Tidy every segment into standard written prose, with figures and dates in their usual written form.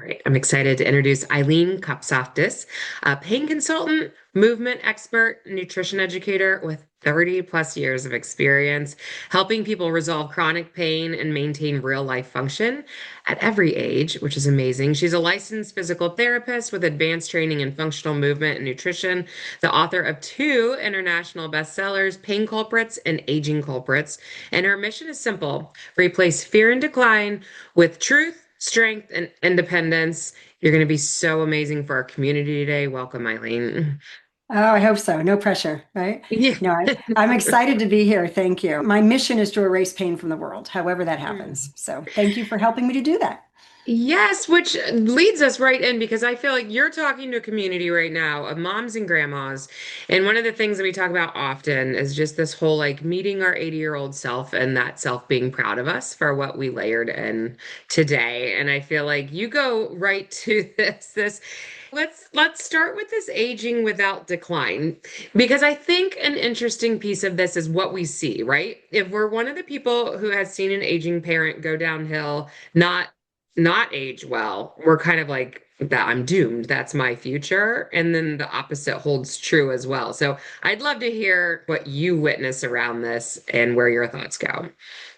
Right. I'm excited to introduce Eileen Kopsaftis, a pain consultant, movement expert, nutrition educator with 30 plus years of experience helping people resolve chronic pain and maintain real life function at every age, which is amazing. She's a licensed physical therapist with advanced training in functional movement and nutrition, the author of two international bestsellers, Pain Culprits and Aging Culprits. And her mission is simple: replace fear and decline with truth, strength, and independence. You're going to be so amazing for our community today. Welcome, Eileen. Oh, I hope so. No pressure, right? Yeah. No, I'm excited to be here. Thank you. My mission is to erase pain from the world, however that happens. So thank you for helping me to do that. Yes, which leads us right in because I feel like you're talking to a community right now of moms and grandmas. And one of the things that we talk about often is just this whole like meeting our 80-year-old self and that self being proud of us for what we layered in today. And I feel like you go right to this. Let's start with this aging without decline because I think an interesting piece of this is what we see, right? If we're one of the people who has seen an aging parent go downhill, not age well, we're kind of like that I'm doomed. That's my future. And then the opposite holds true as well. So I'd love to hear what you witness around this and where your thoughts go.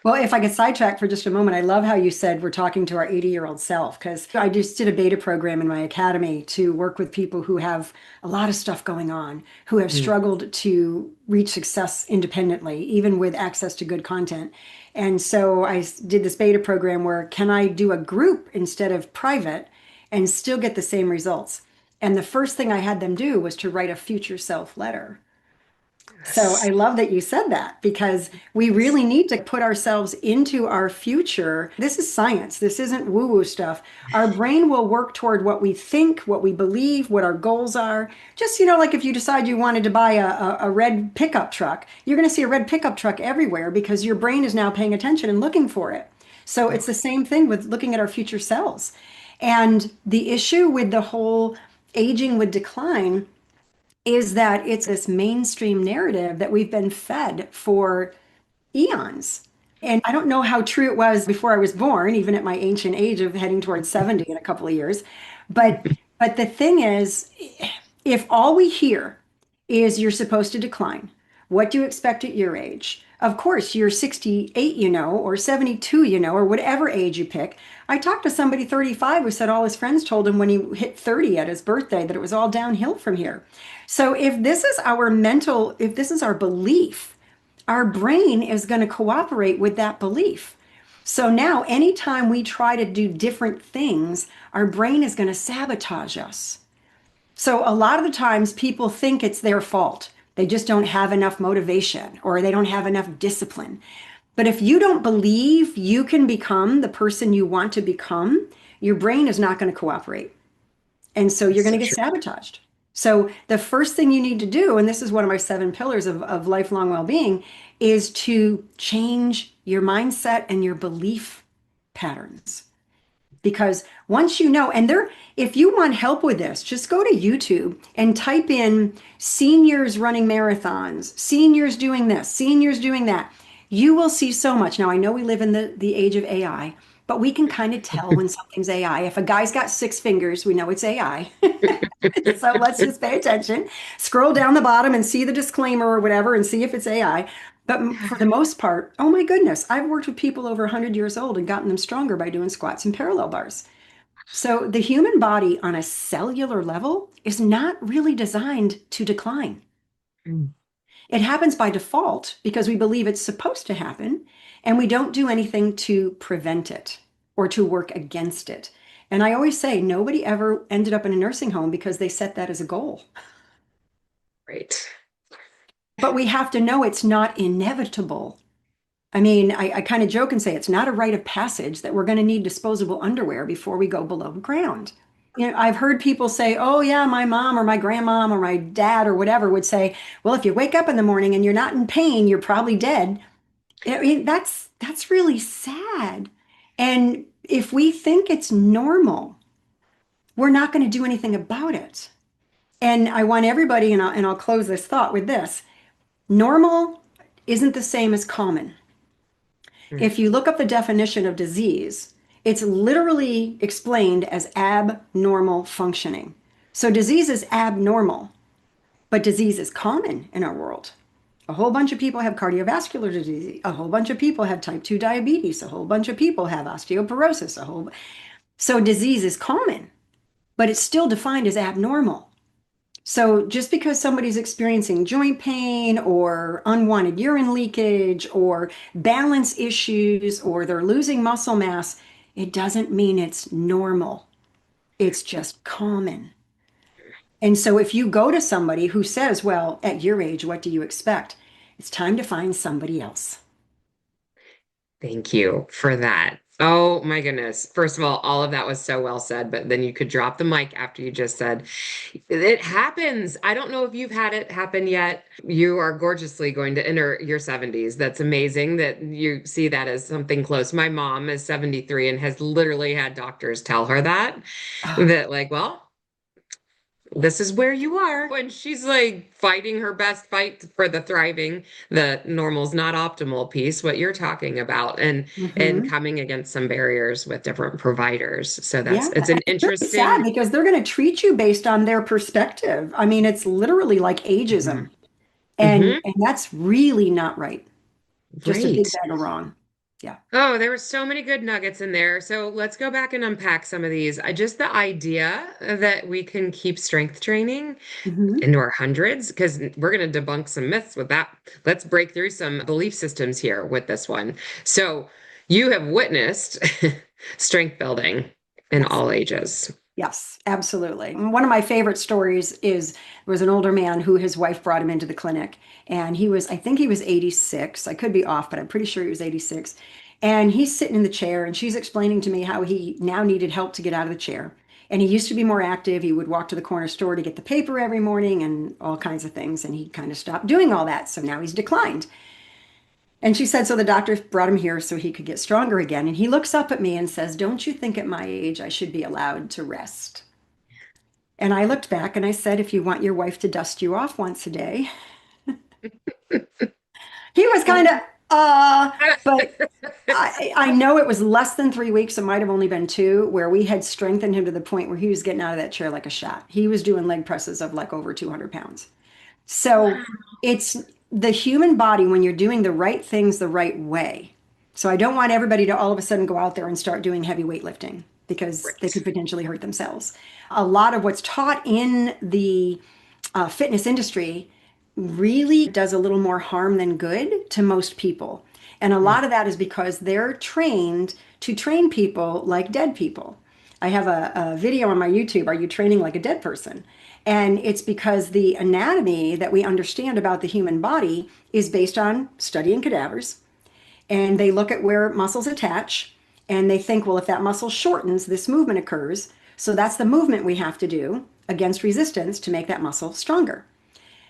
Well, if I could sidetrack for just a moment, I love how you said we're talking to our 80-year-old self, because I just did a beta program in my academy to work with people who have a lot of stuff going on, who have Mm. struggled to reach success independently, even with access to good content. And so did this beta program where can I do a group instead of private and still get the same results? And the first thing I had them do was to write a future self letter. So I Yes. love that you said that because we really need to put ourselves into our future. This is science. This isn't woo-woo stuff. Our brain will work toward what we think, what we believe, what our goals are. Just, like if you decide you wanted to buy a red pickup truck, you're going to see a red pickup truck everywhere because your brain is now paying attention and looking for it. So it's the same thing with looking at our future selves. And the issue with the whole aging with decline is that it's this mainstream narrative that we've been fed for eons. And I don't know how true it was before I was born, even at my ancient age of heading towards 70 in a couple of years. But the thing is, if all we hear is you're supposed to decline, what do you expect at your age? Of course, you're 68, or 72, or whatever age you pick. I talked to somebody 35 who said all his friends told him when he hit 30 at his birthday that it was all downhill from here. So if this is our mental, if this is our belief, our brain is going to cooperate with that belief. So now, anytime we try to do different things, our brain is going to sabotage us. So a lot of the times people think it's their fault. They just don't have enough motivation or they don't have enough discipline. But if you don't believe you can become the person you want to become, your brain is not going to cooperate. And so you're going So to get true. sabotaged. So the first thing you need to do, and this is one of my 7 pillars of lifelong well-being, is to change your mindset and your belief patterns. Because once you know, and there, if you want help with this, just go to YouTube and type in seniors running marathons, seniors doing this, seniors doing that. You will see so much. Now, I know we live in the age of AI, but we can kind of tell when something's AI. If a guy's got 6 fingers, we know it's AI. So let's just pay attention. Scroll down the bottom and see the disclaimer or whatever and see if it's AI. But for the most part, oh my goodness, I've worked with people over 100 years old and gotten them stronger by doing squats and parallel bars. So the human body on a cellular level is not really designed to decline. Mm. It happens by default because we believe it's supposed to happen, and we don't do anything to prevent it or to work against it. And I always say nobody ever ended up in a nursing home because they set that as a goal. Right. But we have to know it's not inevitable. I mean, I kind of joke and say it's not a rite of passage that we're going to need disposable underwear before we go below ground. I've heard people say, oh, yeah, my mom or my grandmom or my dad or whatever would say, well, if you wake up in the morning and you're not in pain, you're probably dead. I mean, that's really sad. And if we think it's normal, we're not going to do anything about it. And I want everybody, and I'll close this thought with this. Normal isn't the same as common. Mm. If you look up the definition of disease, It's literally explained as abnormal functioning. So disease is abnormal, but disease is common in our world. A whole bunch of people have cardiovascular disease. A whole bunch of people have type 2 diabetes. A whole bunch of people have osteoporosis. So disease is common, but it's still defined as abnormal. So just because somebody's experiencing joint pain or unwanted urine leakage or balance issues or they're losing muscle mass, it doesn't mean it's normal. It's just common. And so if you go to somebody who says, well, at your age, what do you expect? It's time to find somebody else. Thank you for that. Oh my goodness. First of all of that was so well said, but then you could drop the mic after you just said it happens. I don't know if you've had it happen yet. You are gorgeously going to enter your 70s. That's amazing that you see that as something close. My mom is 73 and has literally had doctors tell her Oh, that like, well, this is where you are. When she's like fighting her best fight for the thriving, the normal's not optimal piece, what you're talking about, and mhm. coming against some barriers with different providers. So Yeah, it's an and it's really sad interesting. because they're going to treat you based on their perspective. I mean, it's literally like ageism, Mhm. Mhm. and that's really not right. Just a Right. big bag of wrong. Yeah. Oh, there were so many good nuggets in there. So let's go back and unpack some of these. I just the idea that we can keep strength training Hmm. into our hundreds because we're going to debunk some myths with that. Let's break through some belief systems here with this one. So, you have witnessed strength building in Yes. all ages. Yes, absolutely. One of my favorite stories is there was an older man who his wife brought him into the clinic, and I think he was 86. I could be off, but I'm pretty sure he was 86. And he's sitting in the chair, and she's explaining to me how he now needed help to get out of the chair. And he used to be more active. He would walk to the corner store to get the paper every morning and all kinds of things. And he kind of stopped doing all that. So now he's declined. And she said, so the doctor brought him here so he could get stronger again. And he looks up at me and says, don't you think at my age I should be allowed to rest? And I looked back and I said, if you want your wife to dust you off once a day, he was kind of, but I know it was less than 3 weeks. It might have only been two, where we had strengthened him to the point where he was getting out of that chair like a shot. He was doing leg presses of like over 200 pounds. So Wow. it's the human body when you're doing the right things the right way. So I don't want everybody to all of a sudden go out there and start doing heavy weightlifting because they could Right. potentially hurt themselves. A lot of what's taught in the fitness industry really does a little more harm than good to most people. And a lot of that is because they're trained to train people like dead people. I have a video on my YouTube, Are You Training Like a Dead Person? And it's because the anatomy that we understand about the human body is based on studying cadavers. And they look at where muscles attach and they think, well, if that muscle shortens, this movement occurs. So that's the movement we have to do against resistance to make that muscle stronger.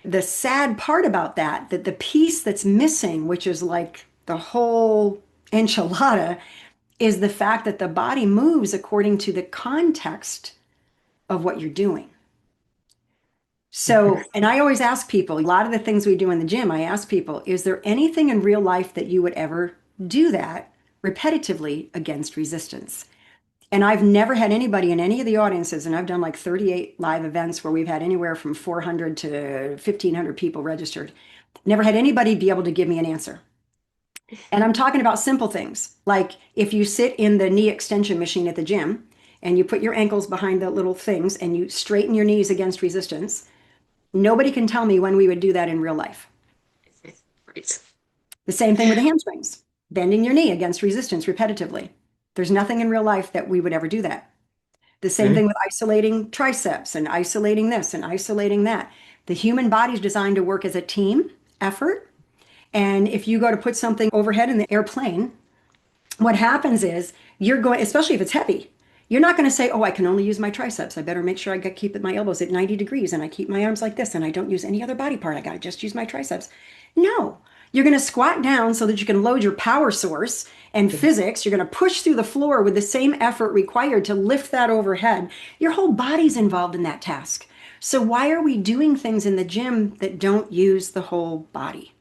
The sad part about that the piece that's missing, which is like the whole enchilada, is the fact that the body moves according to the context of what you're doing. So, and I always ask people, a lot of the things we do in the gym, I ask people, is there anything in real life that you would ever do that repetitively against resistance? And I've never had anybody in any of the audiences, and I've done like 38 live events where we've had anywhere from 400 to 1,500 people registered. Never had anybody be able to give me an answer. And I'm talking about simple things like if you sit in the knee extension machine at the gym and you put your ankles behind the little things and you straighten your knees against resistance, nobody can tell me when we would do that in real life. Right. The same thing with the hamstrings, bending your knee against resistance repetitively. There's nothing in real life that we would ever do that. The same Mhm. thing with isolating triceps and isolating this and isolating that. The human body is designed to work as a team effort. And if you go to put something overhead in the airplane, what happens is you're going, especially if it's heavy, you're not going to say, oh, I can only use my triceps. I better make sure keep my elbows at 90 degrees and I keep my arms like this and I don't use any other body part. I got to just use my triceps. No, you're going to squat down so that you can load your power source and physics. You're going to push through the floor with the same effort required to lift that overhead. Your whole body's involved in that task. So why are we doing things in the gym that don't use the whole body?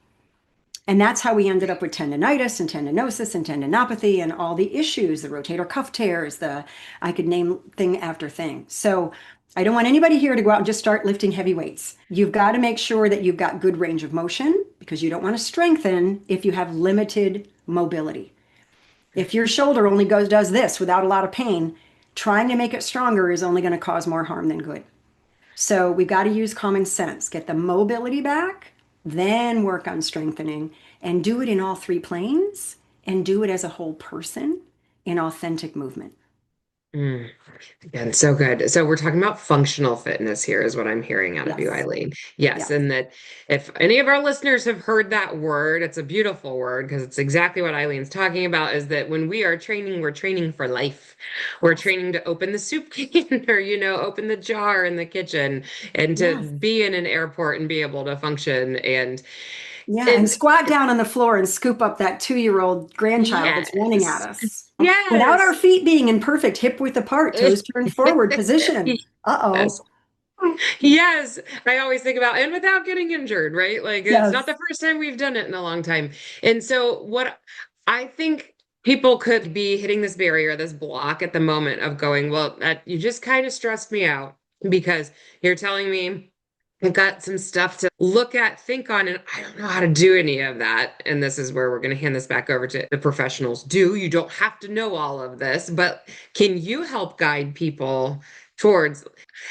And that's how we ended up with tendonitis and tendinosis and tendinopathy and all the issues, the rotator cuff tears, I could name thing after thing. So I don't want anybody here to go out and just start lifting heavy weights. You've got to make sure that you've got good range of motion because you don't want to strengthen if you have limited mobility. If your shoulder only does this without a lot of pain, trying to make it stronger is only going to cause more harm than good. So we've got to use common sense, get the mobility back, then work on strengthening and do it in all three planes and do it as a whole person in authentic movement. Mm. Again, so good. So we're talking about functional fitness here, is what I'm hearing out of you, Yes. Eileen. Yes, Yes. and that if any of our listeners have heard that word, it's a beautiful word because it's exactly what Eileen's talking about, is that when we are training, we're training for life. We're Yes. training to open the soup can or, open the jar in the kitchen and to Yes. be in an airport and be able to function. Yeah. And And squat down on the floor and scoop up that 2-year-old grandchild that's running at yes, us without our yes. feet being in perfect hip width apart, toes turned forward position. Yes. Uh-oh. Yes, I always think about, and without getting injured, right? Like it's not Yes. the first time we've done it in a long time. And so what I think people could be hitting this barrier, this block at the moment of going, well, you just kind of stressed me out because you're telling me I've got some stuff to look at, think on, and I don't know how to do any of that. And this is where we're going to hand this back over to the professionals. You don't have to know all of this, but can you help guide people towards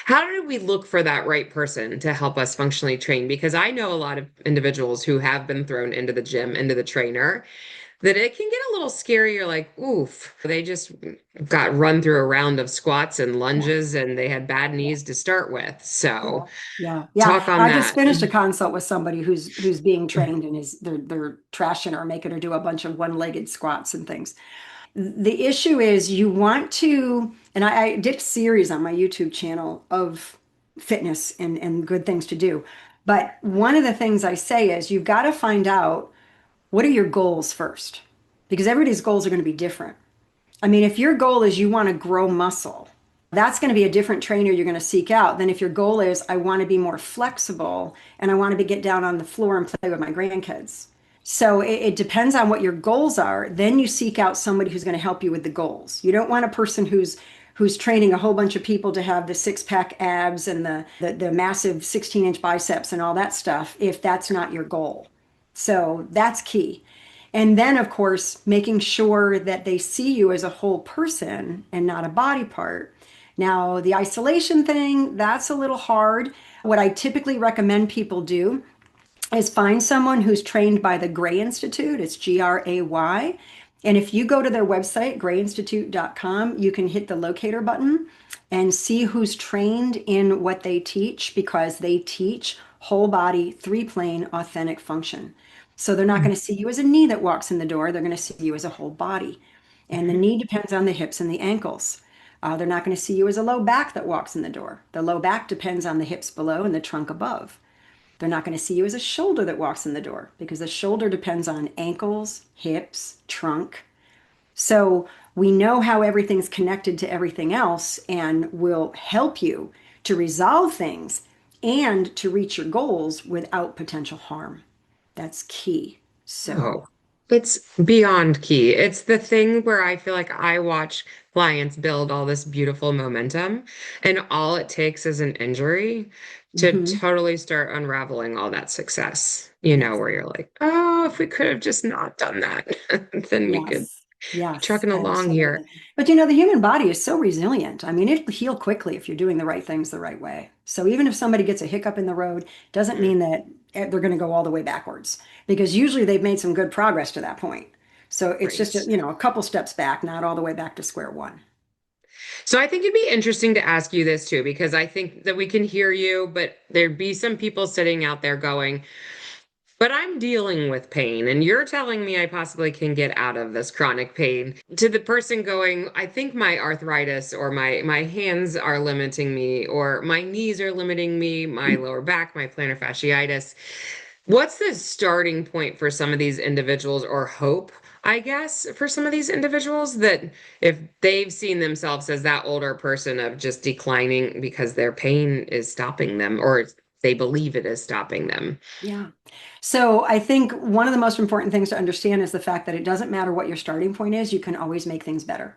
how do we look for that right person to help us functionally train? Because I know a lot of individuals who have been thrown into the gym, into the trainer, that it can get a little scary. You're like, oof, they just got run through a round of squats and lunges and they had bad Yeah. knees to start with. So Yeah, yeah, yeah. talk on I just that. finished a consult with somebody who's being trained and they're trashing her, making her do a bunch of one-legged squats and things. The issue is you want to, and I did a series on my YouTube channel of fitness and good things to do. But one of the things I say is you've got to find out what are your goals first, because everybody's goals are going to be different. I mean, if your goal is you want to grow muscle, that's going to be a different trainer you're going to seek out than if your goal is I want to be more flexible and I want to get down on the floor and play with my grandkids. So it depends on what your goals are. Then you seek out somebody who's going to help you with the goals. You don't want a person who's training a whole bunch of people to have the six-pack abs and the massive 16-inch biceps and all that stuff if that's not your goal. So that's key. And then, of course, making sure that they see you as a whole person and not a body part. Now, the isolation thing, that's a little hard. What I typically recommend people do is find someone who's trained by the Gray Institute. It's Gray. And if you go to their website, grayinstitute.com, you can hit the locator button and see who's trained in what they teach because they teach whole body, three plane, authentic function. So they're not going to see you as a knee that walks in the door. They're going to see you as a whole body. And the knee depends on the hips and the ankles. They're not going to see you as a low back that walks in the door. The low back depends on the hips below and the trunk above. They're not going to see you as a shoulder that walks in the door because the shoulder depends on ankles, hips, trunk. So we know how everything's connected to everything else and will help you to resolve things and to reach your goals without potential harm. That's key. So, Oh, it's beyond key. It's the thing where I feel like I watch clients build all this beautiful momentum, and all it takes is an injury to mhm. totally start unraveling all that success. Yes, Where you're like, oh, if we could have just not done that, then we could yes, be yes, trucking along here. absolutely. But you know, the human body is so resilient. I mean, it'll heal quickly if you're doing the right things the right way. So even if somebody gets a hiccup in the road, doesn't mean that they're going to go all the way backwards because usually they've made some good progress to that point. So it's just, Right. a couple steps back, not all the way back to square one. So I think it'd be interesting to ask you this too, because I think that we can hear you, but there'd be some people sitting out there going, but I'm dealing with pain, and you're telling me I possibly can get out of this chronic pain. To the person going, I think my arthritis or my hands are limiting me, or my knees are limiting me, my lower back, my plantar fasciitis. What's the starting point for some of these individuals, or hope, I guess, for some of these individuals that if they've seen themselves as that older person of just declining because their pain is stopping them, or they believe it is stopping them. Yeah. So I think one of the most important things to understand is the fact that it doesn't matter what your starting point is, you can always make things better.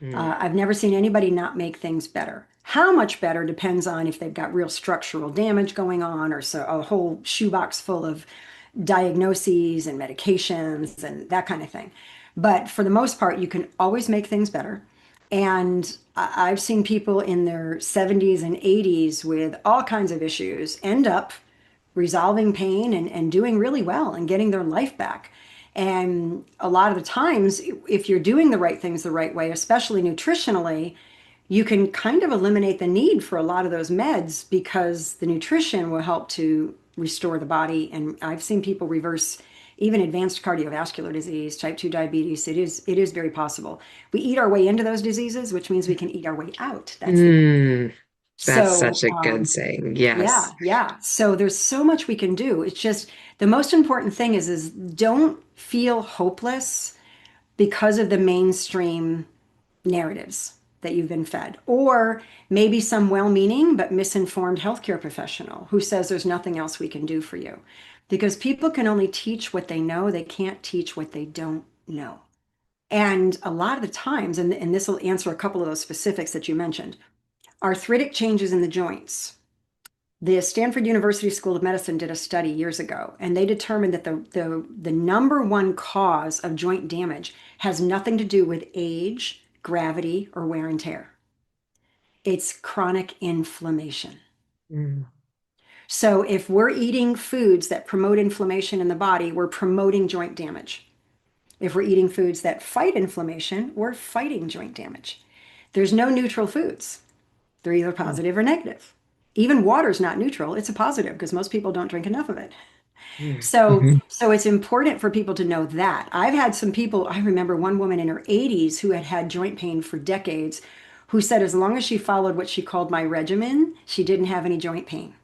Mm. I've never seen anybody not make things better. How much better depends on if they've got real structural damage going on or so a whole shoebox full of diagnoses and medications and that kind of thing. But for the most part, you can always make things better. And I've seen people in their 70s and 80s with all kinds of issues end up resolving pain and doing really well and getting their life back. And a lot of the times, if you're doing the right things the right way, especially nutritionally, you can kind of eliminate the need for a lot of those meds because the nutrition will help to restore the body. And I've seen people reverse even advanced cardiovascular disease, type 2 diabetes. It is very possible. We eat our way into those diseases, which means we can eat our way out. That's the Mm. That's so such a good saying. Yes. yeah, yeah. So there's so much we can do. It's just the most important thing is don't feel hopeless because of the mainstream narratives that you've been fed, or maybe some well-meaning but misinformed healthcare professional who says there's nothing else we can do for you. Because people can only teach what they know, they can't teach what they don't know. And a lot of the times, and this will answer a couple of those specifics that you mentioned, arthritic changes in the joints. The Stanford University School of Medicine did a study years ago, and they determined that the number one cause of joint damage has nothing to do with age, gravity, or wear and tear. It's chronic inflammation. Mm. So if we're eating foods that promote inflammation in the body, we're promoting joint damage. If we're eating foods that fight inflammation, we're fighting joint damage. There's no neutral foods. They're either positive or negative. Even water's not neutral, it's a positive because most people don't drink enough of it. Mm. So, Mhm. so it's important for people to know that. I've had some people, I remember one woman in her 80s who had had joint pain for decades, who said as long as she followed what she called my regimen, she didn't have any joint pain.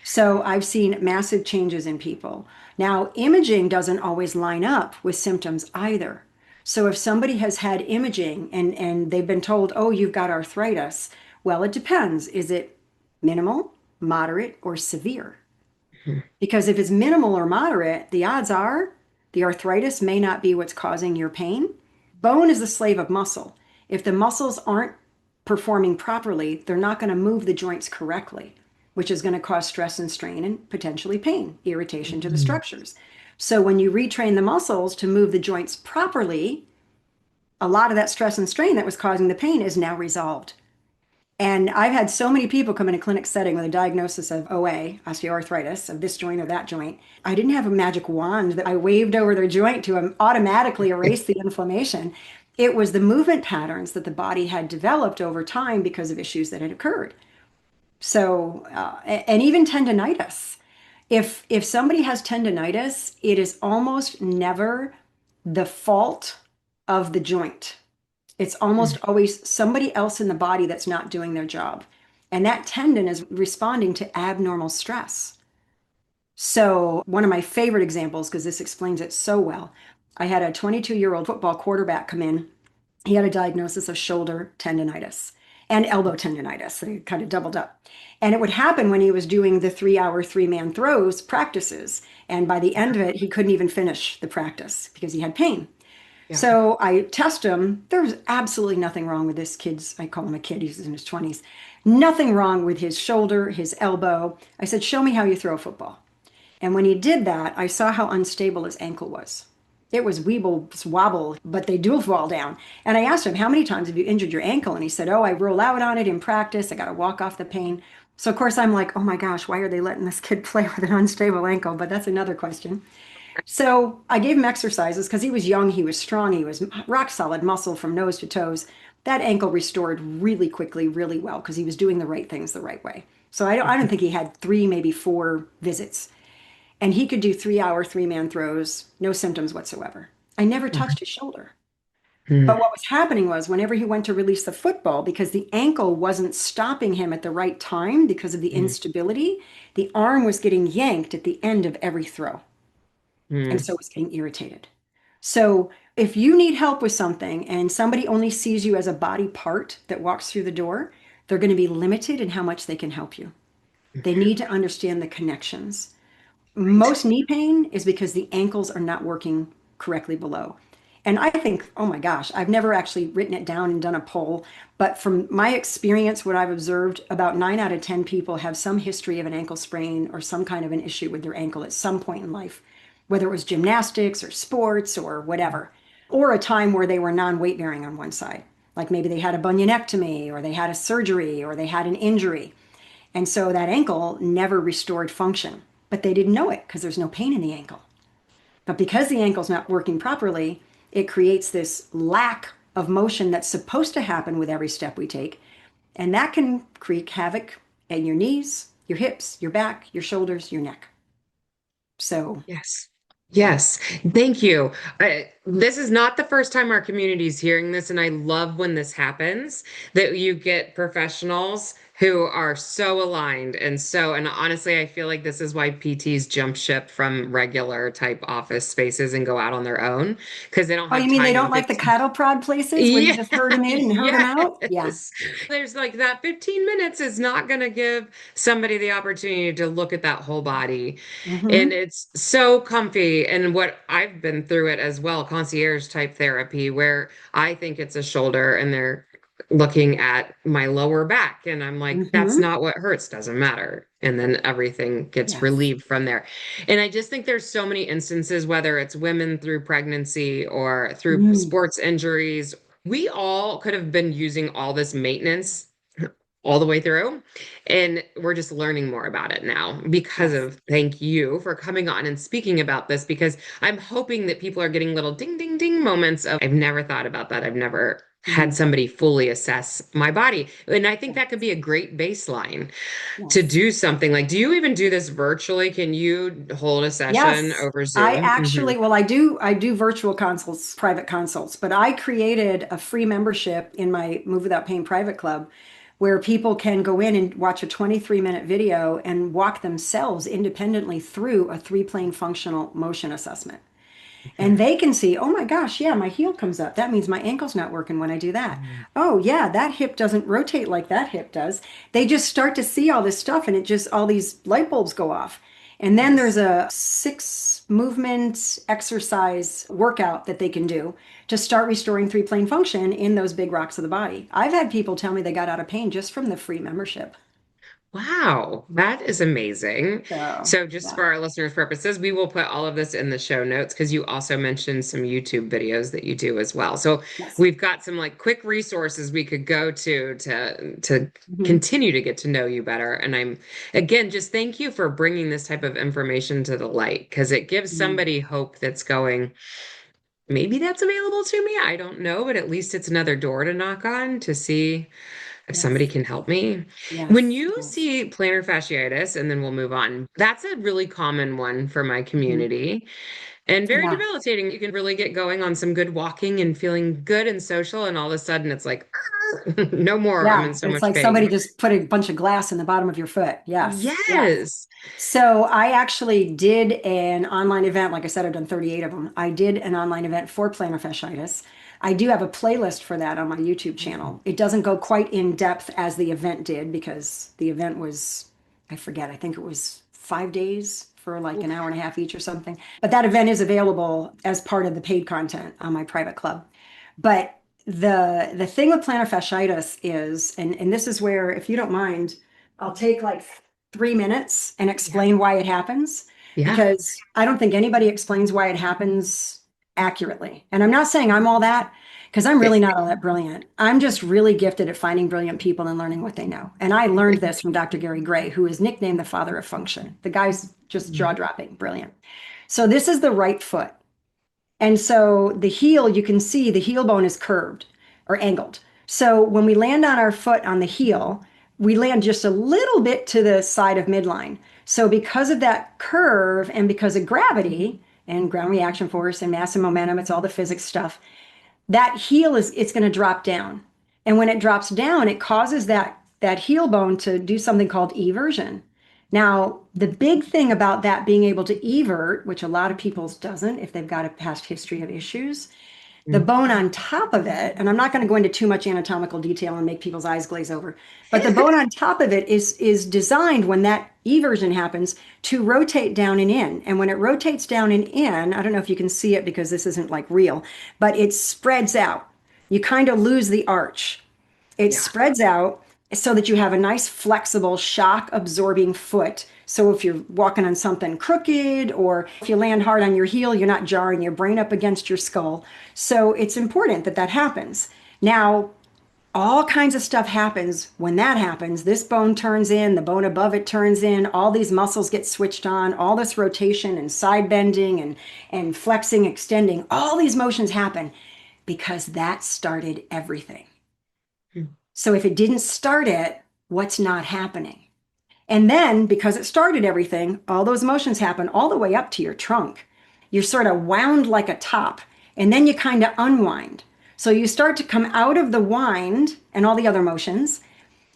So I've seen massive changes in people. Now, imaging doesn't always line up with symptoms either. So if somebody has had imaging and they've been told, oh, you've got arthritis, well, it depends. Is it minimal, moderate, or severe? Because if it's minimal or moderate, the odds are the arthritis may not be what's causing your pain. Bone is the slave of muscle. If the muscles aren't performing properly, they're not going to move the joints correctly, which is going to cause stress and strain and potentially pain, irritation to the Mhm. structures. So when you retrain the muscles to move the joints properly, a lot of that stress and strain that was causing the pain is now resolved. And I've had so many people come in a clinic setting with a diagnosis of OA, osteoarthritis, of this joint or that joint. I didn't have a magic wand that I waved over their joint to automatically erase the inflammation. It was the movement patterns that the body had developed over time because of issues that had occurred. So, and even tendonitis. If somebody has tendonitis, it is almost never the fault of the joint. It's almost always somebody else in the body that's not doing their job. And that tendon is responding to abnormal stress. So, one of my favorite examples, because this explains it so well, I had a 22-year-old football quarterback come in. He had a diagnosis of shoulder tendonitis and elbow tendonitis. So he kind of doubled up. And it would happen when he was doing the 3-hour three-man throws practices. And by the end of it, he couldn't even finish the practice because he had pain. Yeah. So I test him. There's absolutely nothing wrong with this kid's, I call him a kid, he's in his 20s. Nothing wrong with his shoulder, his elbow. I said, show me how you throw a football. And when he did that, I saw how unstable his ankle was. It was weeble wobble, but they do fall down. And I asked him, how many times have you injured your ankle? And he said, oh, I roll out on it in practice. I got to walk off the pain. So, of course, I'm like, oh my gosh, why are they letting this kid play with an unstable ankle? But that's another question. So I gave him exercises because he was young, he was strong, he was rock solid muscle from nose to toes. That ankle restored really quickly, really well because he was doing the right things the right way. So I don't think he had three, maybe four visits. And he could do 3-hour three-man throws, no symptoms whatsoever. I never touched his shoulder. But Mm. what was happening was whenever he went to release the football, because the ankle wasn't stopping him at the right time because of the Mm. instability, the arm was getting yanked at the end of every throw. And Mm. so it's getting irritated. So if you need help with something and somebody only sees you as a body part that walks through the door, they're going to be limited in how much they can help you. They need to understand the connections. Most knee pain is because the ankles are not working correctly below. And I think, oh my gosh, I've never actually written it down and done a poll, but from my experience, what I've observed, about 9 out of 10 people have some history of an ankle sprain or some kind of an issue with their ankle at some point in life, whether it was gymnastics or sports or whatever, or a time where they were non-weight bearing on one side. Like maybe they had a bunionectomy or they had a surgery or they had an injury. And so that ankle never restored function, but they didn't know it because there's no pain in the ankle. But because the ankle's not working properly, it creates this lack of motion that's supposed to happen with every step we take. And that can create havoc in your knees, your hips, your back, your shoulders, your neck. So, Yes. Yes. Thank you. This is not the first time our community is hearing this, and I love when this happens, that you get professionals who are so aligned and honestly, I feel like this is why PTs jump ship from regular type office spaces and go out on their own because they don't oh, have you mean they time in don't like the 15. cattle prod places where you Yeah, just herd them in and herd them out? Yeah. yes. There's like that 15 minutes is not going to give somebody the opportunity to look at that whole body. And Mm-hmm. it's so comfy. And what I've been through it as well, concierge type therapy, where I think it's a shoulder and they're looking at my lower back. And I'm like, that's Mm-hmm. not what hurts, doesn't matter. And then everything gets Yes. relieved from there. And I just think there's so many instances, whether it's women through pregnancy or through Mm. sports injuries, we all could have been using all this maintenance all the way through. And we're just learning more about it now because Yes. of thank you for coming on and speaking about this because I'm hoping that people are getting little ding, ding, ding moments of, I've never thought about that. I've never had Mm. somebody fully assess my body. And I think Yeah. that could be a great baseline to Yes. do something like, do you even do this virtually? Can you hold a session Yes, over I Zoom? actually, well, I do virtual consults, private consults, but I created a free membership in my Move Without Pain private club where people can go in and watch a 23-minute video and walk themselves independently through a three-plane functional motion assessment. And Okay. they can see, oh my gosh, yeah, my heel comes up. That means my ankle's not working when I do that. Mm. Oh, yeah, that hip doesn't rotate like that hip does. They just start to see all this stuff and it just, all these light bulbs go off. And then there's Yes. a 6 movement exercise workout that they can do to start restoring three-plane function in those big rocks of the body. I've had people tell me they got out of pain just from the free membership. Wow, that is amazing. So, So, just yeah, for our listeners' purposes, we will put all of this in the show notes because you also mentioned some YouTube videos that you do as well. So, yes. we've got some like quick resources we could go to Mhm. continue to get to know you better. And I'm again just thank you for bringing this type of information to the light because it gives Mhm. somebody hope that's going, maybe that's available to me. I don't know, but at least it's another door to knock on to see if somebody Yes, can help me. When yes, you yes. see plantar fasciitis, and then we'll move on, that's a really common one for my Mhm. community and very Yeah. debilitating. You can really get going on some good walking and feeling good and social, and all of a sudden it's like, no more. I'm in Yeah, so it's much like somebody pain. just put a bunch of glass in the bottom of your foot. Yes, yes. Yes. So I actually did an online event. Like I said, I've done 38 of them. I did an online event for plantar fasciitis. I do have a playlist for that on my YouTube channel. It doesn't go quite in depth as the event did because the event was, I forget, I think it was 5 days for like an Oof. hour and a half each or something. But that event is available as part of the paid content on my private club. But the thing with plantar fasciitis is, and this is where, if you don't mind, I'll take like 3 minutes and Yeah. explain why it happens, Yeah. because I don't think anybody explains why it happens accurately. And I'm not saying I'm all that, because I'm really not all that brilliant. I'm just really gifted at finding brilliant people and learning what they know. And I learned this from Dr. Gary Gray, who is nicknamed the father of function. The guy's just jaw-dropping, brilliant. So this is the right foot. And so the heel, you can see the heel bone is curved or angled. So when we land on our foot on the heel, we land just a little bit to the side of midline. So because of that curve and because of gravity and ground reaction force and mass and momentum, it's all the physics stuff, that heel is, it's going to drop down. And when it drops down, it causes that heel bone to do something called eversion. Now, the big thing about that being able to evert, which a lot of people's doesn't if they've got a past history of issues, The Mm. bone on top of it, and I'm not going to go into too much anatomical detail and make people's eyes glaze over, but the bone on top of it is designed when that eversion happens to rotate down and in. And when it rotates down and in, I don't know if you can see it because this isn't like real, but it spreads out. You kind of lose the arch. It Yeah. spreads out so that you have a nice flexible shock absorbing foot. So if you're walking on something crooked or if you land hard on your heel, you're not jarring your brain up against your skull. So it's important that that happens. Now, all kinds of stuff happens when that happens. This bone turns in, the bone above it turns in, all these muscles get switched on, all this rotation and side bending and flexing, extending, all these motions happen because that started everything. Mm. So if it didn't start it, what's not happening? And then because it started everything, all those motions happen all the way up to your trunk. You're sort of wound like a top, and then you kind of unwind. So you start to come out of the wind and all the other motions,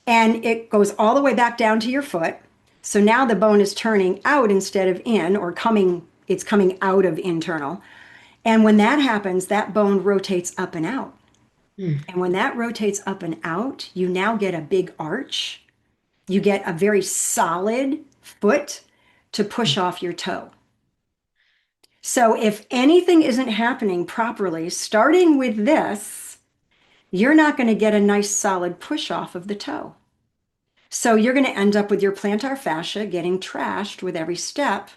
and it goes all the way back down to your foot. So now the bone is turning out instead of in, or it's coming out of internal. And when that happens, that bone rotates up and out. Mm. And when that rotates up and out, you now get a big arch. You get a very solid foot to push off your toe. So if anything isn't happening properly, starting with this, you're not going to get a nice solid push off of the toe. So you're going to end up with your plantar fascia getting trashed with every step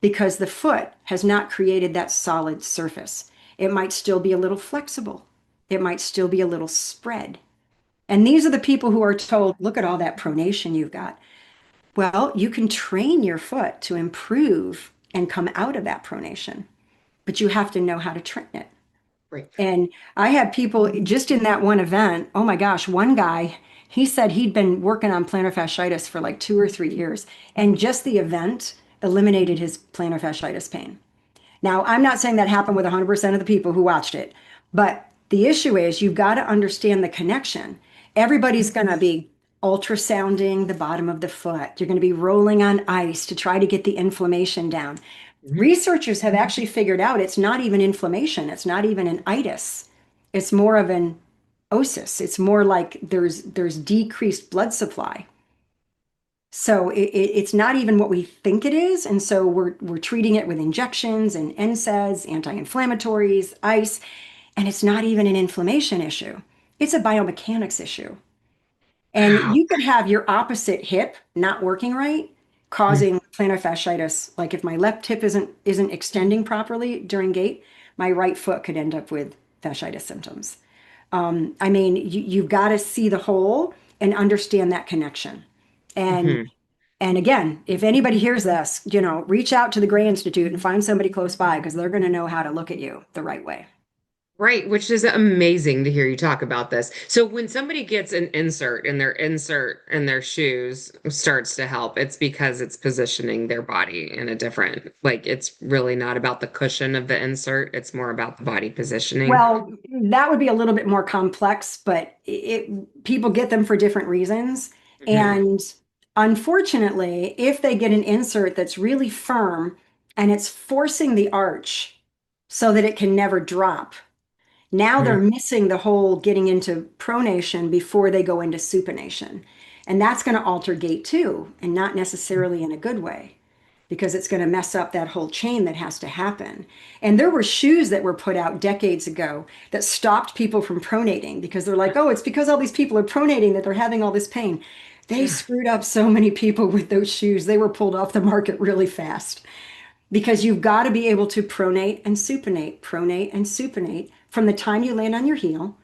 because the foot has not created that solid surface. It might still be a little flexible. It might still be a little spread. And these are the people who are told, look at all that pronation you've got. Well, you can train your foot to improve and come out of that pronation, but you have to know how to train it. Right. And I had people just in that one event. Oh my gosh, one guy, he said he'd been working on plantar fasciitis for like 2 or 3 years, and just the event eliminated his plantar fasciitis pain. Now, I'm not saying that happened with 100% of the people who watched it, but the issue is you've got to understand the connection. Everybody's going to be ultrasounding the bottom of the foot. You're going to be rolling on ice to try to get the inflammation down. Mhm. Researchers have actually figured out it's not even inflammation, it's not even an itis. It's more of an osis. It's more like there's decreased blood supply. So it's not even what we think it is. And so we're treating it with injections and NSAIDs, anti-inflammatories, ice, and it's not even an inflammation issue. It's a biomechanics issue. And Wow. you could have your opposite hip not working right, Mm. causing plantar fasciitis. Like if my left hip isn't extending properly during gait, my right foot could end up with fasciitis symptoms. I mean, you've got to see the whole and understand that connection. And Mhm. and again, if anybody hears this, reach out to the Gray Institute and find somebody close by because they're going to know how to look at you the right way. Right, which is amazing to hear you talk about this. So when somebody gets an insert and their insert in their shoes starts to help, it's because it's positioning their body in a different, like it's really not about the cushion of the insert, it's more about the body positioning. Well, that would be a little bit more complex, but people get them for different reasons. Hmm. And unfortunately, if they get an insert that's really firm and it's forcing the arch so that it can never drop, now they're missing the whole getting into pronation before they go into supination. And that's going to alter gait too, and not necessarily in a good way, because it's going to mess up that whole chain that has to happen. And there were shoes that were put out decades ago that stopped people from pronating because they're like, oh, it's because all these people are pronating that they're having all this pain. They Yeah. screwed up so many people with those shoes. They were pulled off the market really fast because you've got to be able to pronate and supinate from the time you land on your heel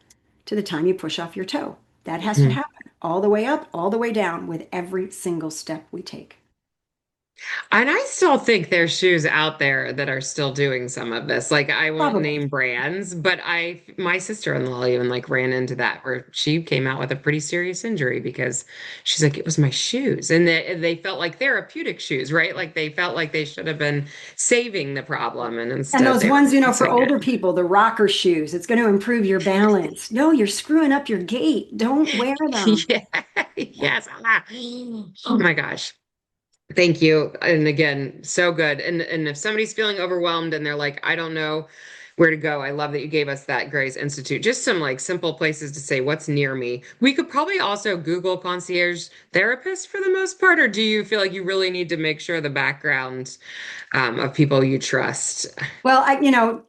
to the time you push off your toe. That has to Mhm. happen all the way up, all the way down with every single step we take. And I still think there's shoes out there that are still doing some of this. Like I won't Probably. name brands, but my sister-in-law even like ran into that where she came out with a pretty serious injury because she's like, it was my shoes. And they felt like therapeutic shoes, right? Like they felt like they should have been saving the problem and And instead those they were ones, for fixing it. older people, the rocker shoes, it's going to improve your balance. No, you're screwing up your gait. Don't wear them. Yeah. Yes. Ah. Oh my gosh. Thank you. And again, so good. And if somebody's feeling overwhelmed and they're like, I don't know where to go. I love that you gave us that Grace Institute. Just some like simple places to say what's near me. We could probably also Google concierge therapist for the most part, or do you feel like you really need to make sure the background of people you trust? Well,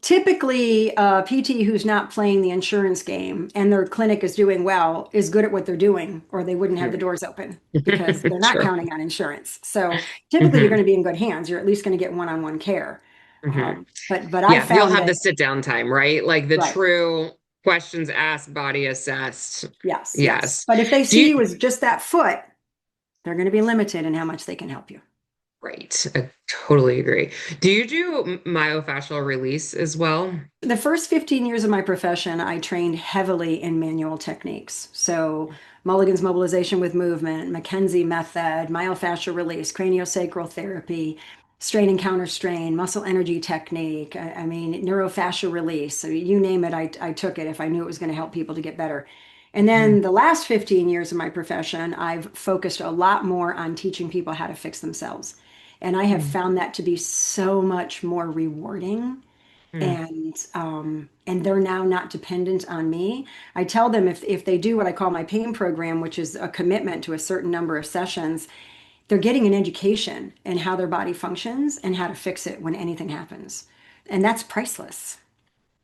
typically a PT who's not playing the insurance game and their clinic is doing well is good at what they're doing, or they wouldn't have the doors open because they're not True. counting on insurance. So typically you're Hmm. going to be in good hands. You're at least going to get one-on-one care. Hmm. But I Yeah, you'll found have that, the sit down time, right? Like the right, true questions asked, body assessed. yes, yes. Yes. But if they Do see you, you as just that foot, they're going to be limited in how much they can help you. right. I totally agree. Do you do myofascial release as well? The first 15 years of my profession, I trained heavily in manual techniques. So Mulligan's mobilization with movement, McKenzie method, myofascial release, craniosacral therapy, strain and counter strain, muscle energy technique. I mean, neurofascial release. So you name it, I took it if I knew it was going to help people to get better. And Mhm. then the last 15 years of my profession, I've focused a lot more on teaching people how to fix themselves. And I have found that to be so much more rewarding, Mhm. and they're now not dependent on me. I tell them if they do what I call my pain program, which is a commitment to a certain number of sessions, they're getting an education in how their body functions and how to fix it when anything happens. And that's priceless.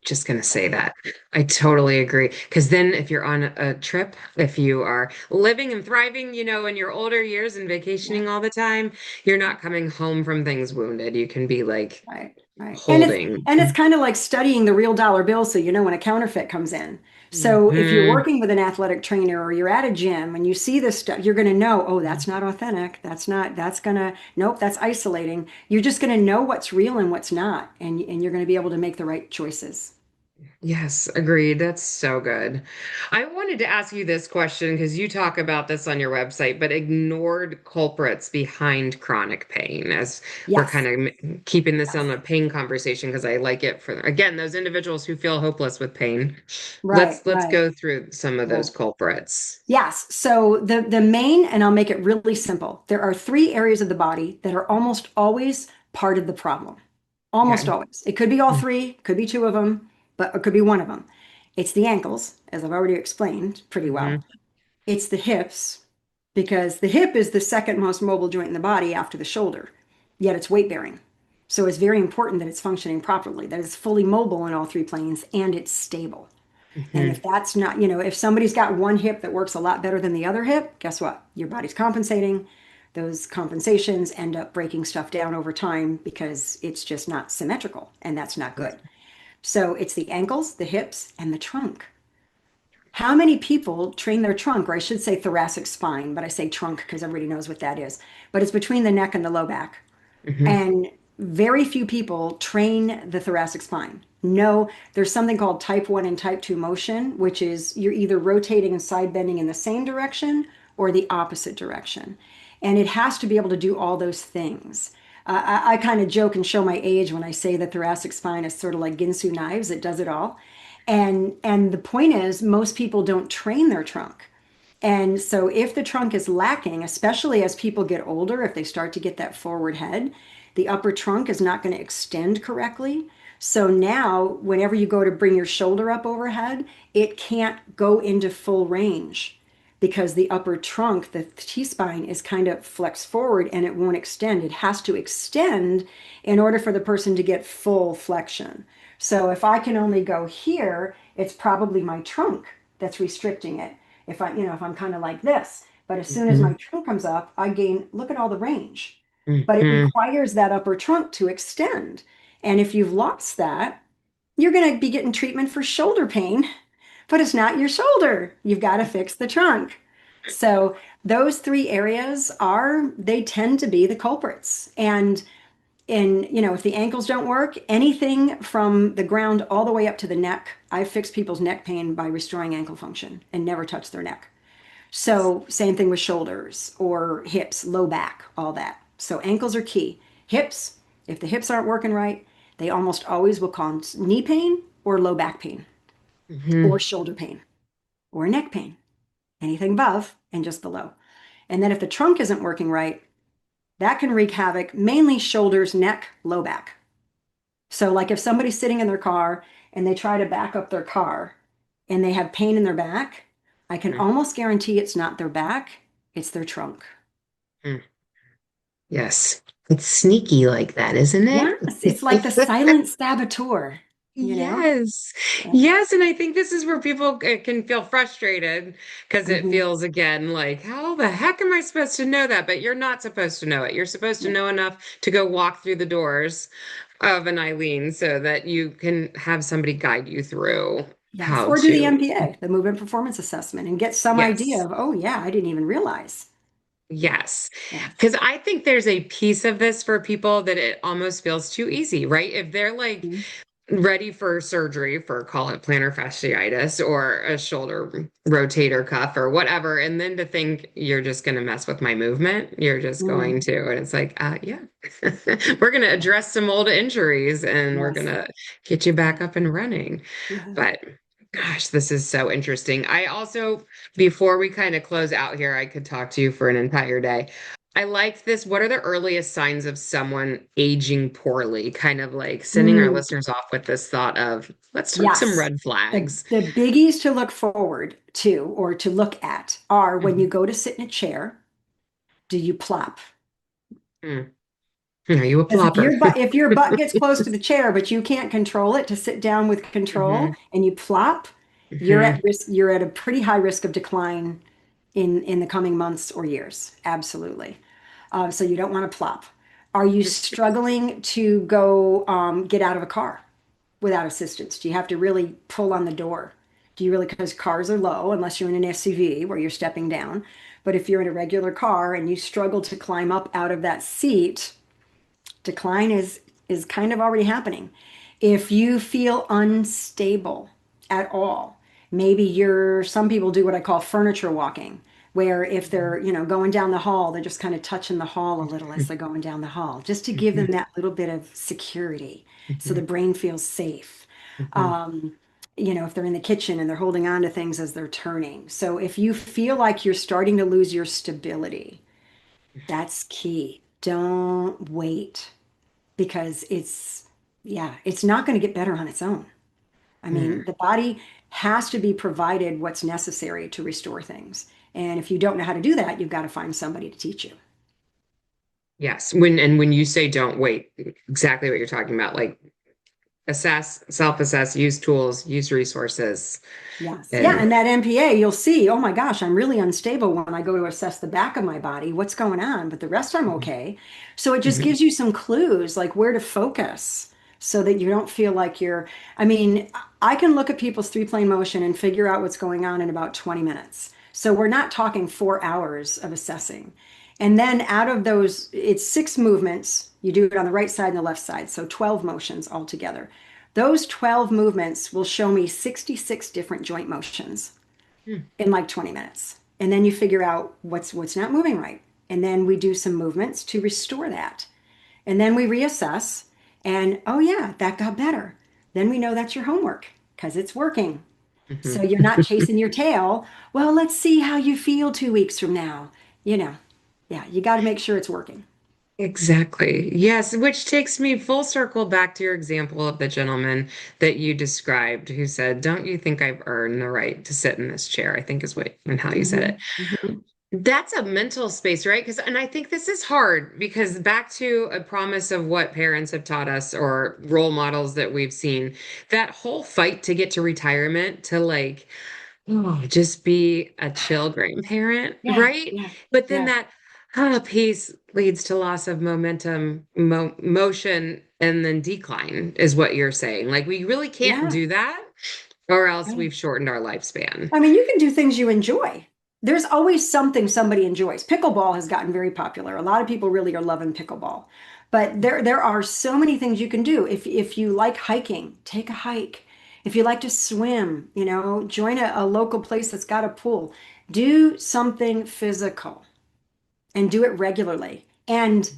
Just gonna say that. I totally agree. Because then if you're on a trip, if you are living and thriving, in your older years and Yeah. vacationing all the time, you're not coming home from things wounded. You can be like Right, right. holding. And it's kind of like studying the real dollar bill so you know when a counterfeit comes in. So if you're Hmm. working with an athletic trainer or you're at a gym and you see this stuff, you're going to know, oh, that's not authentic. Nope, that's isolating. You're just going to know what's real and what's not, and you're going to be able to make the right choices. Yes, agreed. That's so good. I wanted to ask you this question because you talk about this on your website, but ignored culprits behind chronic pain, as we're Yes, kind of keeping this on yes. a pain conversation because I like it for, again, those individuals who feel hopeless with pain. Right, Let's right. go through some of those Right. culprits. Yes. So the main, and I'll make it really simple. There are three areas of the body that are almost always part of the problem. Almost Okay. always. It could be all three, could be two of them, but it could be one of them. It's the ankles, as I've already explained pretty Mm-hmm. well. It's the hips, because the hip is the second most mobile joint in the body after the shoulder, yet it's weight bearing. So it's very important that it's functioning properly, that it's fully mobile in all three planes and it's stable. And Hmm. if that's not, if somebody's got one hip that works a lot better than the other hip, guess what? Your body's compensating. Those compensations end up breaking stuff down over time because it's just not symmetrical, and that's not good. So it's the ankles, the hips, and the trunk. How many people train their trunk, or I should say thoracic spine, but I say trunk because everybody knows what that is. But it's between the neck and the low back. Hmm. And very few people train the thoracic spine. No, there's something called type 1 and type 2 motion, which is you're either rotating and side bending in the same direction or the opposite direction. And it has to be able to do all those things. I kind of joke and show my age when I say the thoracic spine is sort of like Ginsu knives, it does it all. And the point is, most people don't train their trunk. And so if the trunk is lacking, especially as people get older, if they start to get that forward head, the upper trunk is not going to extend correctly. So now, whenever you go to bring your shoulder up overhead, it can't go into full range because the upper trunk, the T-spine, is kind of flexed forward and it won't extend. It has to extend in order for the person to get full flexion. So if I can only go here, it's probably my trunk that's restricting it. If I'm kind of like this, but as soon as Hmm. my trunk comes up, I gain, look at all the range. But it Hmm. requires that upper trunk to extend. And if you've lost that, you're going to be getting treatment for shoulder pain, but it's not your shoulder. You've got to fix the trunk. So those three areas they tend to be the culprits. If the ankles don't work, anything from the ground all the way up to the neck, I fix people's neck pain by restoring ankle function and never touch their neck. So same thing with shoulders or hips, low back, all that. So ankles are key. Hips, if the hips aren't working right, they almost always will cause knee pain or low back pain or Hmm. shoulder pain or neck pain, anything above and just below. And then if the trunk isn't working right, that can wreak havoc, mainly shoulders, neck, low back. So like if somebody's sitting in their car and they try to back up their car and they have pain in their back, I can Mm, almost guarantee it's not their back, it's their trunk. mm. Yes. It's sneaky like that, isn't Yes, it's like the it? silent saboteur, you know? Yes. Yeah. Yes. And I think this is where people can feel frustrated because it Hmm. feels again like, how the heck am I supposed to know that? But you're not supposed to know it. You're supposed to Yeah. know enough to go walk through the doors of an Eileen so that you can have somebody guide you through Yes. how Or do the to. MPA, the movement performance assessment, and get some idea Yes. of, oh, yeah, I didn't even realize. Yes. Yes. Because I think there's a piece of this for people that it almost feels too easy, right? If they're like, Mhm. ready for surgery for call it plantar fasciitis or a shoulder rotator cuff or whatever, and then to think you're just going to mess with my movement, you're just going Mm. to, and it's like, yeah, we're going to address some old injuries and we're going Yes. to get you back Yeah. up and running. Yeah. But gosh, this is so interesting. I also, before we kind of close out here, I could talk to you for an entire day. I liked this. What are the earliest signs of someone aging poorly? Kind of like sending our Mm. listeners off with this thought of, let's talk some Yes. red The, flags. the biggies to look forward to or to look at are when you Mhm. go to sit in a chair, do you plop? Mm. Are you a Because plopper? if your butt gets close to the chair, but you can't control it to sit down with control Hmm. and you plop, you're Hmm. at risk, you're at a pretty high risk of decline in the coming months or years. Absolutely. So you don't want to plop. Are you struggling to go get out of a car without assistance? Do you have to really pull on the door? Do you really, because cars are low unless you're in an SUV where you're stepping down. But if you're in a regular car and you struggle to climb up out of that seat, decline is kind of already happening. If you feel unstable at all, maybe you're some people do what I call furniture walking, where if they're, going down the hall, they're just kind of touching the hall a little as they're going down the hall, just to give them that little bit of security so the brain feels safe. Um, if they're in the kitchen and they're holding on to things as they're turning. So if you feel like you're starting to lose your stability, that's key. Don't wait because it's not going to get better on its own. I mean, the body has to be provided what's necessary to restore things. And if you don't know how to do that, you've got to find somebody to teach you. Yes. When you say don't wait, exactly what you're talking about, like assess, self-assess, use tools, use resources, Yes. Yeah. and And that MPA, you'll see, oh my gosh, I'm really unstable when I go to assess the back of my body. What's going on? But the rest I'm okay. So it just Mhm. gives you some clues like where to focus so that you don't feel like I mean, I can look at people's three-plane motion and figure out what's going on in about 20 minutes. So we're not talking 4 hours of assessing. And then out of those, it's six movements. You do it on the right side and the left side. So 12 motions altogether. Those 12 movements will show me 66 different joint motions Mm. in like 20 minutes. And then you figure out what's not moving right. And then we do some movements to restore that. And then we reassess and oh yeah, that got better. Then we know that's your homework because it's working. So Mhm. you're not chasing your tail. Well, let's see how you feel 2 weeks from now. You know, yeah, you got to make sure it's working. Exactly. Yes, which takes me full circle back to your example of the gentleman that you described who said, "Don't you think I've earned the right to sit in this chair?" I think is what and how you said Hmm. it. Hmm. That's a mental space, right? Because, and I think this is hard because back to a promise of what parents have taught us or role models that we've seen, that whole fight to get to retirement to like, oh, just be a chill grandparent, Yeah, right? yeah, But then yeah, that peace leads to loss of momentum, motion, and then decline, is what you're saying. Like, we really can't yeah. do that, or else Right. we've shortened our lifespan. I mean, you can do things you enjoy. There's always something somebody enjoys. Pickleball has gotten very popular. A lot of people really are loving pickleball. But there are so many things you can do. If you like hiking, take a hike. If you like to swim, join a local place that's got a pool. Do something physical and do it regularly. And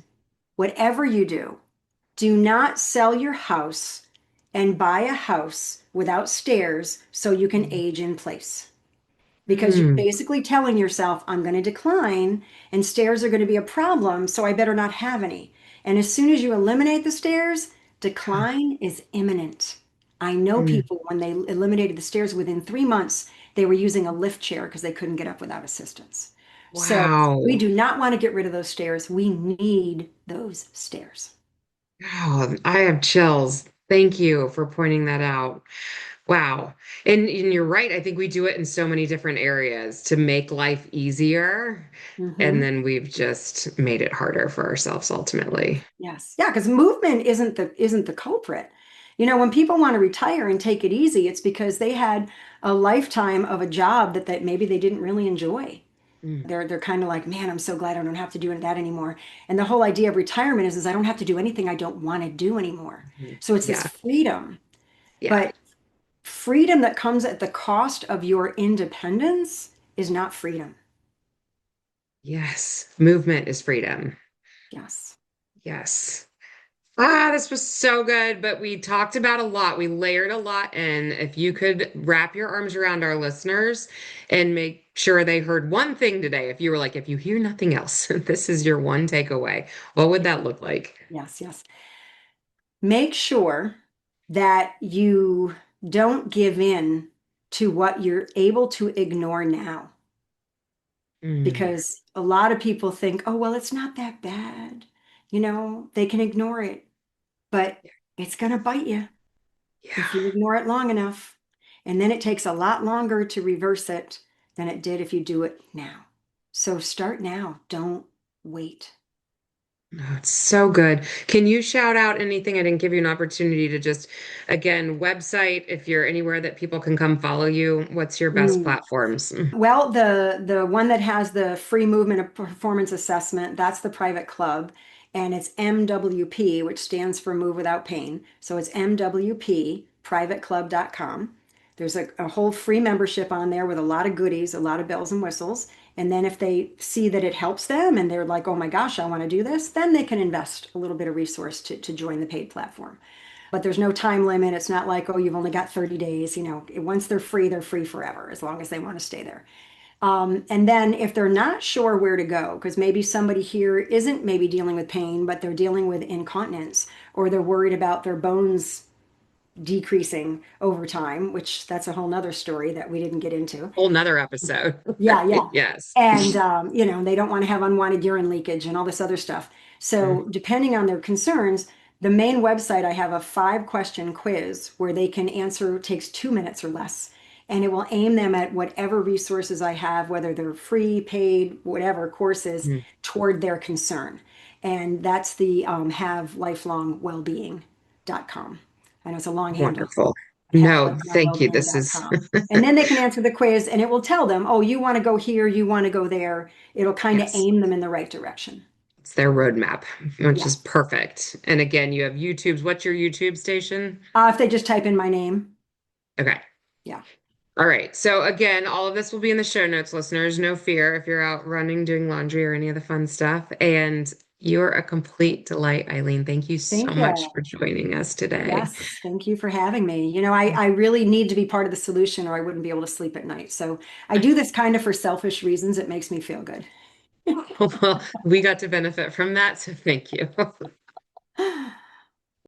whatever you do, do not sell your house and buy a house without stairs so you can age in place because you're Mm. basically telling yourself, I'm going to decline and stairs are going to be a problem, so I better not have any. And as soon as you eliminate the stairs, decline is imminent. I know Mm. people, when they eliminated the stairs within 3 months, they were using a lift chair because they couldn't get up without assistance. So we Wow. do not want to get rid of those stairs. We need those stairs. Wow, I have chills. Thank you for pointing that out. Wow. And you're right. I think we do it in so many different areas to make life easier. And Hmm. then we've just made it harder for ourselves ultimately. Yes. Yeah, because movement isn't the culprit. When people want to retire and take it easy, it's because they had a lifetime of a job that maybe they didn't really enjoy. Mm. They're kind of like, man, I'm so glad I don't have to do that anymore. And the whole idea of retirement is I don't have to do anything I don't want to do anymore. Mhm. So it's this Yeah. freedom, Yeah. but freedom that comes at the cost of your independence is not freedom. Yes. Movement is freedom. Yes. Yes. Ah, this was so good, but we talked about a lot. We layered a lot in. If you could wrap your arms around our listeners and make sure they heard one thing today, if you were like, if you hear nothing else, this is your one takeaway, what would Yeah. that look like? Yes, yes. Make sure that you don't give in to what you're able to ignore now. Mm, Because a lot of people think, oh, well, it's not that bad. They can ignore it, but it's going to bite you yeah. if you ignore it long enough. And then it takes a lot longer to reverse it than it did if you do it now. So start now. Don't wait. Oh, it's so good. Can you shout out anything? I didn't give you an opportunity to just, again, website, if you're anywhere that people can come follow you, what's your best Mm. platforms? Well, the one that has the free movement of performance assessment, that's the private club, and it's MWP, which stands for Move Without Pain. So it's MWPprivateclub.com. There's a whole free membership on there with a lot of goodies, a lot of bells and whistles. And then if they see that it helps them and they're like, oh my gosh, I want to do this, then they can invest a little bit of resource to join the paid platform. But there's no time limit. It's not like, oh, you've only got 30 days. Once they're free forever, as long as they want to stay there. And then if they're not sure where to go, because maybe somebody here isn't maybe dealing with pain, but they're dealing with incontinence, or they're worried about their bones decreasing over time, which that's a whole nother story that we didn't get into. Whole nother episode. Yeah, yeah. Yes. And, they don't want to have unwanted urine leakage and all this other stuff. Mm, So, depending on their concerns, the main website, I have a 5 question quiz where they can answer, takes 2 minutes or less. And it will aim them at whatever resources I have, whether they're free, paid, whatever courses, mm. toward their concern. And that's the havelifelongwellbeing.com. I know it's a long handle. Wonderful. No, thank you. This is Havelifelongwellbeing.com. And then they can answer the quiz and it will tell them, oh, you want to go here, you want to go there. It'll kind of yes, aim them in the right direction. it's their roadmap, which is Yes. perfect. And again, you have YouTube's. What's your YouTube station? If they just type in my name. Okay. Yeah. All right. So again, all of this will be in the show notes, listeners. No fear if you're out running, doing laundry, or any of the fun stuff. And you're a complete delight, Eileen. Thank you so Thank much you. for joining us today. Yes. Thank you for having me. I really need to be part of the solution or I wouldn't be able to sleep at night. So I do this kind of for selfish reasons. It makes me feel good. Well, we got to benefit from that, so thank you.